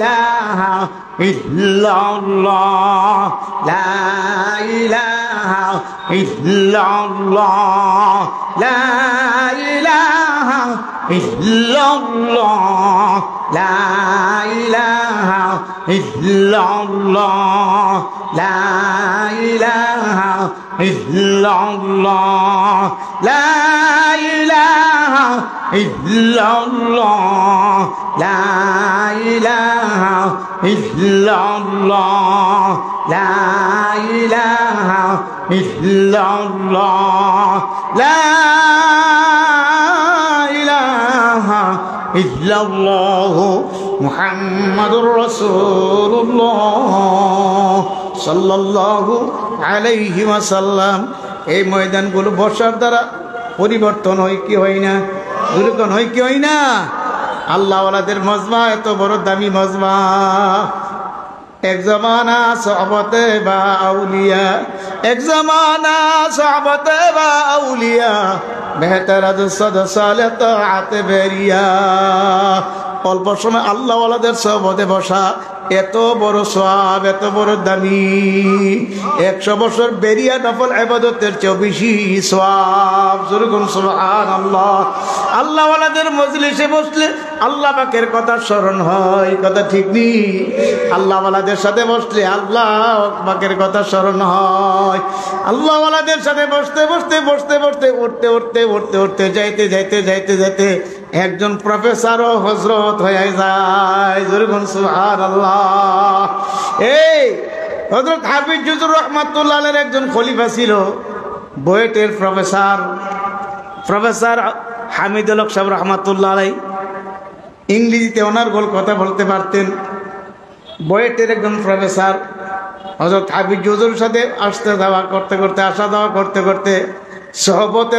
ইলাহা ইল্লাল্লাহ লা ইলাহা ইল্লাল্লাহ লা ইলাহা ইল্লাল্লাহ লা ইলাহা ইল্লাল্লাহ লা ইলাহা ইল্লাল্লাহ লা ইলাহা ইল্লাল্লাহ লা ইলাহা ইল্লাল্লাহ লা ইলাহা ইল্লাল্লাহ লা ইলাহা ইল্লাল্লাহ মুহাম্মাদুর রাসূলুল্লাহ সাল্লাল্লাহু আলাইহি ওয়াসাল্লাম। এই ময়দানগুলো বর্ষার দ্বারা পরিবর্তন হয় কি হয় না? দুর্গণ হয় কি হয় না? আল্লাহওয়ালাদের মজমা, এত বড় দামি মজমা। এক জমানা সাহাবাতে বা আউলিয়া, এক জমানা সাহাবাতে বা আউলিয়া, বেহতর সালে তাআতে বেরিয়া। অল্প সময় আল্লাহওয়ালাদের সহবতে বসা, এত বড় সওয়াব, এত বড় দামি। 100 বছর বেরিয়া নফল ইবাদতের চেয়ে বেশি সওয়াব। যখন সুবহানাল্লাহ, আল্লাহওয়ালাদের মজলিসে বসলে আল্লাহ পাকের কথা স্মরণ হয়, কথা ঠিক নেই? আল্লাহওয়ালাদের সাথে বসলে আল্লাহ পাকের কথা স্মরণ হয়। আল্লাহওয়ালাদের সাথে বসতে বসতে বসতে বসতে উঠতে উঠতে উঠতে উঠতে যাইতে যাইতে যাইতে যাইতে একজন প্রফেসর ও হযরত হয়ে যায়। যখন সুবহানাল্লাহ। এই হযরত হাফিজ হুজুর রাহমাতুল্লাহ আলাইহির একজন খলিফা ছিল, বুয়েটের প্রফেসর হামিদুল হক সাহেব রাহমাতুল্লাহ আলাইহি। ইংরেজিতে অনার্গল কথা বলতে পারতেন। বুয়েটের একজন প্রফেসর হযরত হাফিজ হুজুরের সাথে আসতে যাওয়া করতে করতে, আসা যাওয়া করতে করতে সহবতে